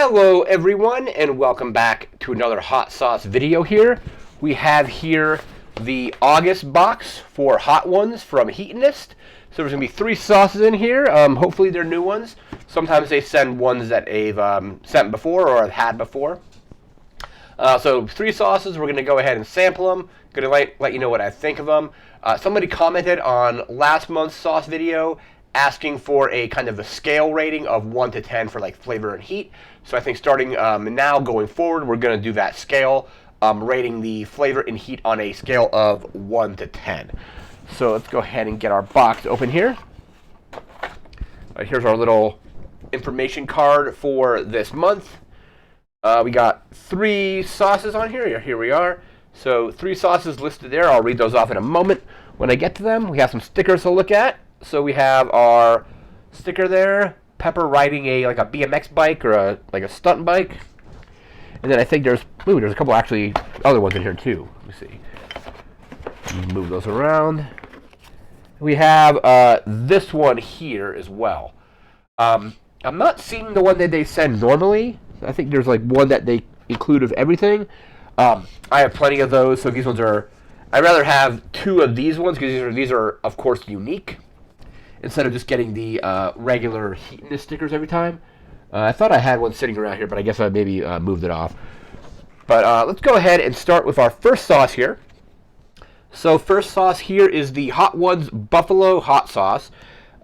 Hello everyone and welcome back to another hot sauce video here. We have here the August box for hot ones from Heatonist. So there's going to be 3 sauces in here. Hopefully they're new ones. Sometimes they send ones that they've sent before or have had before. So 3 sauces, we're going to go ahead and sample them. Going to let you know what I think of them. Somebody commented on last month's sauce video asking for a kind of a scale rating of 1 to 10 for like flavor and heat. So I think starting now going forward, we're going to do that scale, rating the flavor and heat on a scale of 1 to 10. So let's go ahead and get our box open here. Here's our little information card for this month. We got 3 sauces on here. Here we are. So 3 sauces listed there. I'll read those off in a moment when I get to them. We have some stickers to look at. So we have our sticker there, Pepper riding a BMX bike or a stunt bike. And then I think there's a couple actually other ones in here too. Let me see. Move those around. We have this one here as well. I'm not seeing the one that they send normally. I think there's like one that they include of everything. I have plenty of those, so these ones are. I'd rather have 2 of these ones because these are of course unique, instead of just getting the regular Heatonist stickers every time. I thought I had one sitting around here, but I guess I maybe moved it off. But let's go ahead and start with our first sauce here. So first sauce here is the Hot Ones Buffalo Hot Sauce.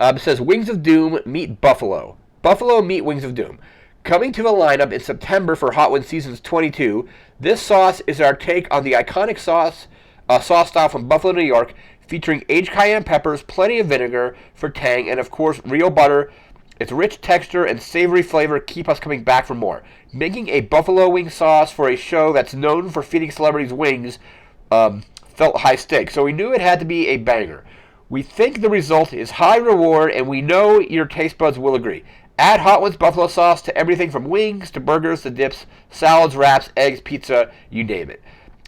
It says Wings of Doom meet Buffalo. Buffalo meet Wings of Doom. Coming to the lineup in September for Hot Ones Seasons 22, this sauce is our take on the iconic sauce style from Buffalo, New York, featuring aged cayenne peppers, plenty of vinegar for tang, and of course real butter. Its rich texture and savory flavor keep us coming back for more. Making a buffalo wing sauce for a show that's known for feeding celebrities wings felt high stakes, so we knew it had to be a banger. We think the result is high reward, and we know your taste buds will agree. Add Hot Ones buffalo sauce to everything from wings to burgers to dips, salads, wraps, eggs, pizza, you name it.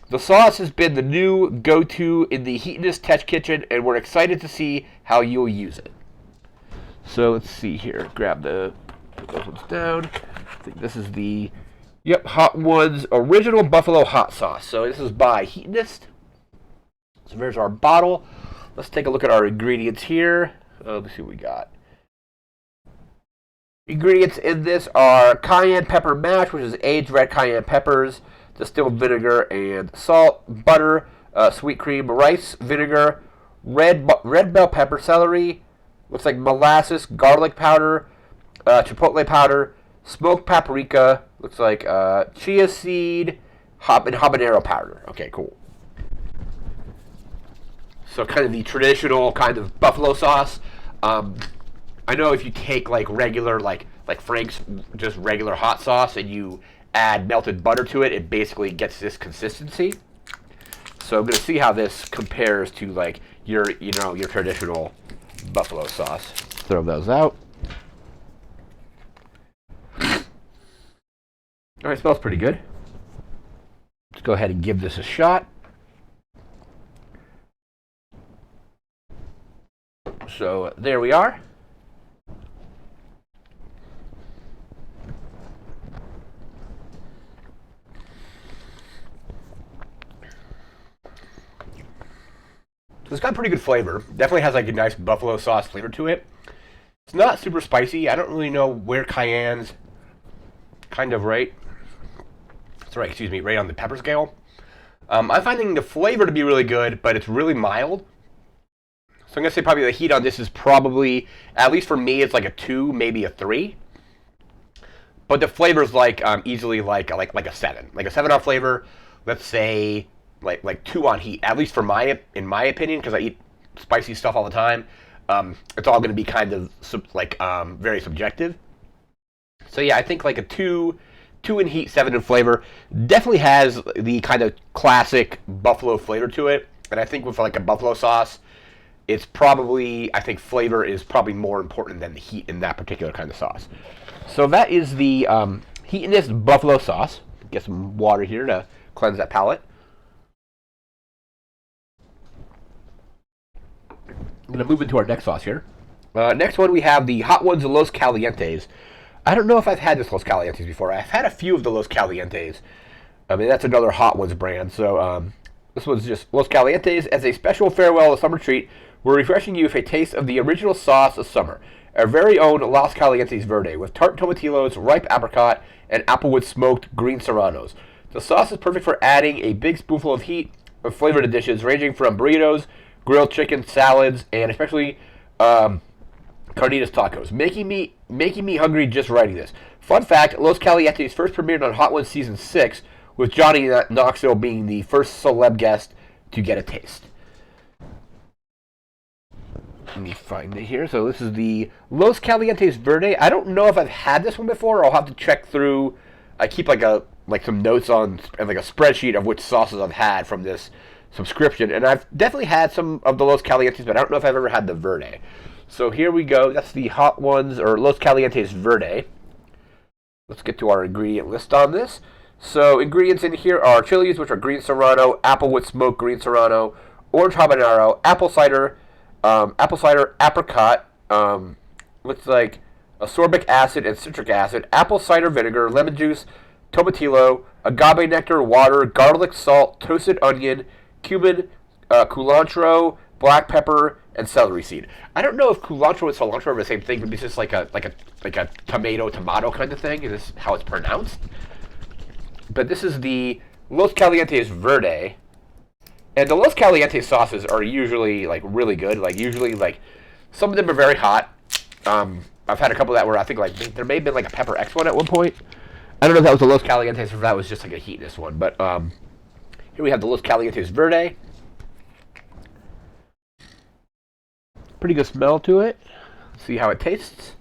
The sauce has been the new go-to in the Heatonist Test Kitchen, and we're excited to see how you'll use it. So let's see here. Put those ones down. I think this is the Hot Ones Original Buffalo Hot Sauce. So this is by Heatonist. So there's our bottle. Let's take a look at our ingredients here. Let's see what we got. Ingredients in this are cayenne pepper mash, which is aged red cayenne peppers, distilled vinegar and salt, butter, sweet cream, rice, vinegar, red bell pepper, celery, looks like molasses, garlic powder, chipotle powder, smoked paprika, looks like chia seed, and habanero powder. Okay, cool. So kind of the traditional kind of buffalo sauce. I know if you take like regular, like Frank's, just regular hot sauce, and you add melted butter to it, it basically gets this consistency. So I'm going to see how this compares to like your traditional buffalo sauce. Throw those out. All right, smells pretty good. Let's go ahead and give this a shot. So there we are. So it's got pretty good flavor. Definitely has like a nice buffalo sauce flavor to it. It's not super spicy. I don't really know where cayenne's kind of right on the pepper scale. I'm finding the flavor to be really good, but it's really mild. So I'm going to say probably the heat on this is probably, at least for me, it's like a 2, maybe a 3. But the flavor is like easily like a 7. Like a 7 on flavor, let's say like 2 on heat, at least in my opinion, because I eat spicy stuff all the time. It's all going to be kind of very subjective. So yeah, I think like a 2 in heat, 7 in flavor. Definitely has the kind of classic buffalo flavor to it. And I think with like a buffalo sauce, it's probably, I think flavor is probably more important than the heat in that particular kind of sauce. So that is the Heatonist buffalo sauce. Get some water here to cleanse that palate. I'm going to move into our next sauce here. Next one, we have the Hot Ones Los Calientes. I don't know if I've had this Los Calientes before. I've had a few of the Los Calientes. I mean, that's another Hot Ones brand. So this one's just Los Calientes. As a special farewell summer treat, we're refreshing you with a taste of the original sauce of summer. Our very own Los Calientes Verde with tart tomatillos, ripe apricot, and applewood smoked green serranos. The sauce is perfect for adding a big spoonful of heat of flavor to dishes, ranging from burritos, grilled chicken, salads, and especially carnitas tacos. Making me hungry just writing this. Fun fact, Los Calientes first premiered on Hot Ones Season 6, with Johnny Knoxville being the first celeb guest to get a taste. Let me find it here. So this is the Los Calientes Verde. I don't know if I've had this one before. I'll have to check through. I keep like some notes on and like a spreadsheet of which sauces I've had from this subscription, and I've definitely had some of the Los Calientes, but I don't know if I've ever had the Verde. So here we go. That's the Hot Ones or Los Calientes Verde. Let's get to our ingredient list on this. So ingredients in here are chilies, which are green serrano, applewood smoked green serrano, orange habanero, apple cider, apricot, looks like ascorbic acid and citric acid, apple cider vinegar, lemon juice, tomatillo, agave nectar, water, garlic, salt, toasted onion, cumin, culantro, black pepper, and celery seed. I don't know if culantro and cilantro are the same thing, but it's just like a tomato kind of thing. Is this how it's pronounced? But this is the Los Calientes Verde. And the Los Calientes sauces are usually like really good. Like usually like some of them are very hot. I've had a couple of that where I think like there may have been like a pepper X one at one point. I don't know if that was the Los Calientes or if that was just like a Heatonist one. But here we have the Los Calientes Verde. Pretty good smell to it. Let's see how it tastes.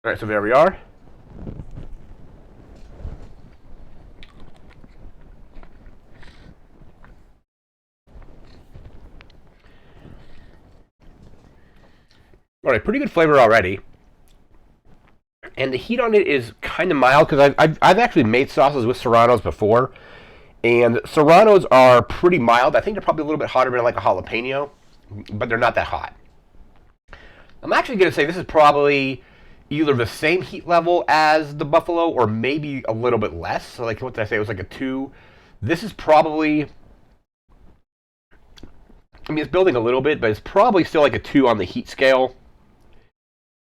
Alright, so there we are. Alright, pretty good flavor already. And the heat on it is kind of mild because I've actually made sauces with serranos before. And serranos are pretty mild. I think they're probably a little bit hotter than like a jalapeno, but they're not that hot. I'm actually going to say this is probably either the same heat level as the Buffalo or maybe a little bit less. So like what did I say? It was like a 2. This is probably, I mean, it's building a little bit, but it's probably still like a 2 on the heat scale.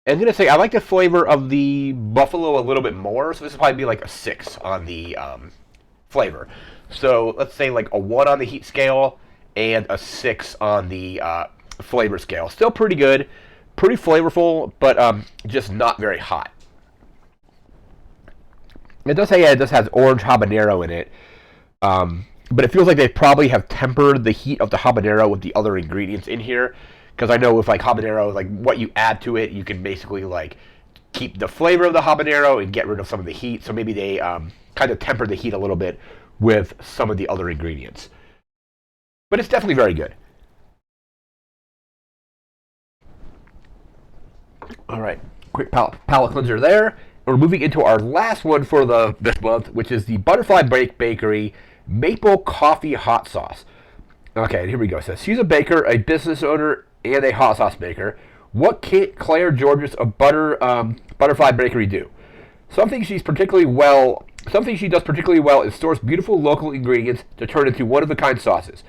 And I'm going to say I like the flavor of the Buffalo a little bit more, so this will probably be like a 6 on the flavor. So let's say like a 1 on the heat scale and a 6 on the flavor scale. Still pretty good, pretty flavorful, but just not very hot. It does say it does have orange habanero in it, but it feels like they probably have tempered the heat of the habanero with the other ingredients in here. Because I know with like habanero, like what you add to it, you can basically like keep the flavor of the habanero and get rid of some of the heat. So maybe they kind of temper the heat a little bit with some of the other ingredients. But it's definitely very good. All right, quick palate cleanser there. We're moving into our last one for this month, which is the Butterfly Bakery Maple Coffee Hot Sauce. Okay, here we go. It says, she's a baker, a business owner, and a hot sauce maker. What can't Claire Georges of Butterfly Bakery do? Something she does particularly well is source beautiful local ingredients to turn into one-of-a-kind sauces.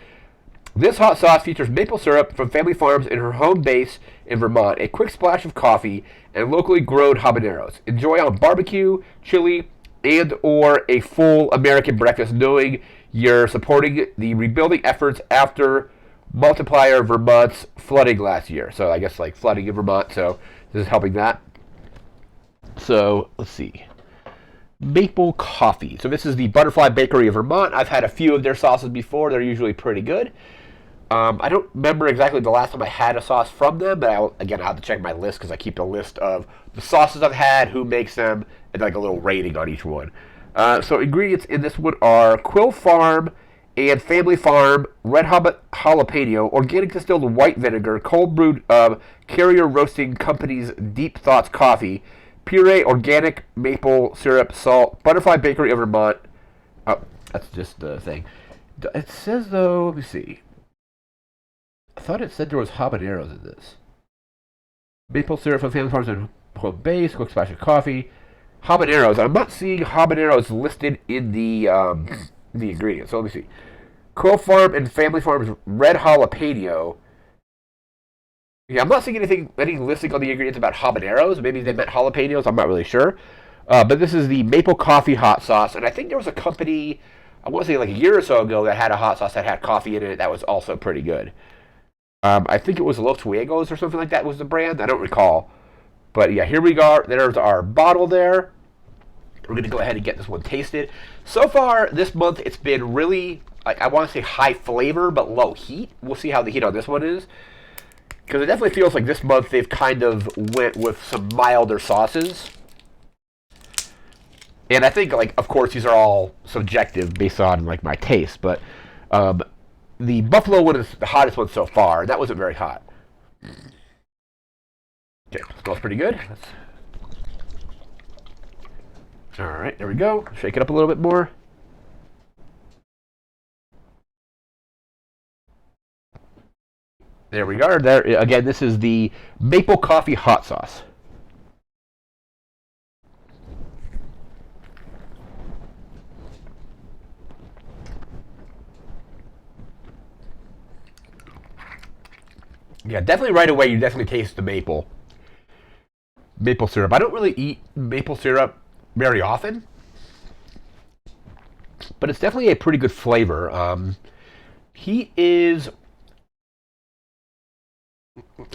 This hot sauce features maple syrup from family farms in her home base in Vermont, a quick splash of coffee, and locally grown habaneros. Enjoy on barbecue, chili, and or a full American breakfast, knowing you're supporting the rebuilding efforts after Multiplier Vermont's flooding last year. So I guess like flooding in Vermont, so this is helping that. So let's see. Maple coffee. So this is the Butterfly Bakery of Vermont. I've had a few of their sauces before. They're usually pretty good. I don't remember exactly the last time I had a sauce from them, but I'll have to check my list because I keep a list of the sauces I've had, who makes them, and like a little rating on each one. So ingredients in this one are Quill Farm and Family Farm, red jalapeno, organic distilled white vinegar, cold brewed Carrier Roasting Company's Deep Thoughts coffee, puree, organic maple syrup, salt, Butterfly Bakery of Vermont. Oh, that's just the thing. It says though, let me see. I thought it said there was habaneros in this. Maple syrup from Family Farms and home base. Quick splash of coffee. Habaneros. I'm not seeing habaneros listed in the ingredients. So let me see. Crow Farm and Family Farms red jalapeno. Yeah, I'm not seeing any listing on the ingredients about habaneros. Maybe they meant jalapenos. I'm not really sure. But this is the maple coffee hot sauce, and I think there was a company, I want to say like a year or so ago, that had a hot sauce that had coffee in it that was also pretty good. I think it was Los Fuegos or something like that was the brand. I don't recall. But yeah, here we go. There's our bottle there. We're going to go ahead and get this one tasted. So far, this month, it's been really, like, I want to say high flavor, but low heat. We'll see how the heat on this one is. Because it definitely feels like this month they've kind of went with some milder sauces. And I think, like, of course, these are all subjective based on, like, my taste. But the buffalo one is the hottest one so far. That wasn't very hot. Okay, smells pretty good. All right, there we go. Shake it up a little bit more. There we go. There again. This is the maple coffee hot sauce. Yeah, definitely right away. You definitely taste the maple syrup. I don't really eat maple syrup very often, but it's definitely a pretty good flavor. Heat is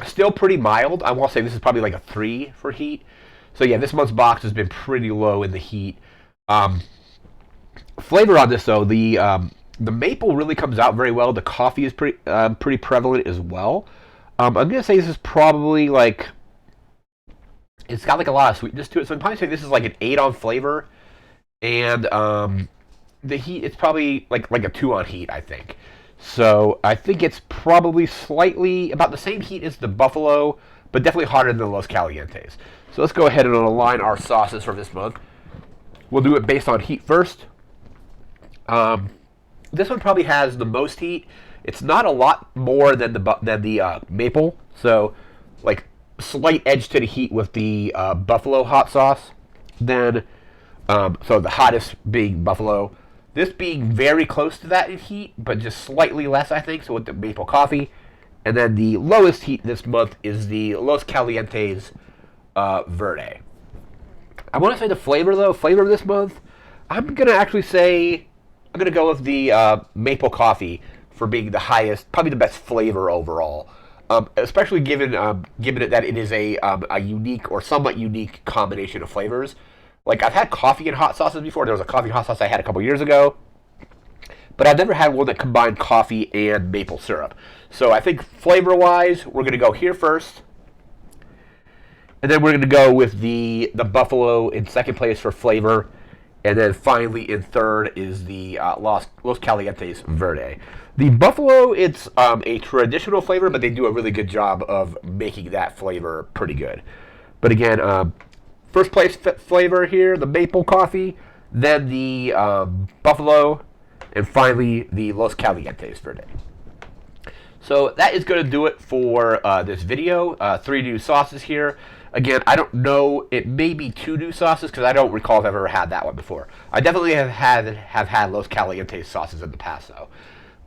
still pretty mild. I want to say this is probably like a 3 for heat. So yeah, this month's box has been pretty low in the heat. Flavor on this though, the maple really comes out very well. The coffee is pretty prevalent as well. I'm gonna say this is probably like, it's got like a lot of sweetness to it. So I'm probably saying this is like an 8 on flavor, and the heat, it's probably like a 2 on heat, I think. So I think it's probably slightly about the same heat as the buffalo, but definitely hotter than the Los Calientes. So let's go ahead and align our sauces for this month. We'll do it based on heat first. This one probably has the most heat. It's not a lot more than the maple, so like slight edge to the heat with the buffalo hot sauce. Then, so the hottest being buffalo. This being very close to that in heat, but just slightly less, I think. So with the maple coffee, and then the lowest heat this month is the Los Calientes Verde. I want to say the flavor of this month, I'm gonna actually say I'm gonna go with the maple coffee for being the highest, probably the best flavor overall. Especially given it that it is a unique or somewhat unique combination of flavors. Like, I've had coffee and hot sauces before. There was a coffee hot sauce I had a couple years ago, but I've never had one that combined coffee and maple syrup. So I think flavor-wise, we're gonna go here first, and then we're gonna go with the buffalo in second place for flavor. And then finally, in third, is the Los Calientes Verde. The buffalo, it's a traditional flavor, but they do a really good job of making that flavor pretty good. But again, first place flavor here, the maple coffee, then the buffalo, and finally the Los Calientes Verde. So that is going to do it for this video. 3 new sauces here. Again, I don't know. It may be 2 new sauces because I don't recall if I've ever had that one before. I definitely have had Los Calientes sauces in the past, though.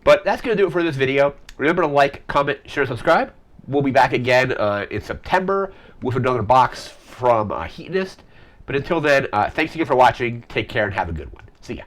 But that's going to do it for this video. Remember to like, comment, share, subscribe. We'll be back again in September with another box from Heatonist. But until then, thanks again for watching. Take care and have a good one. See ya.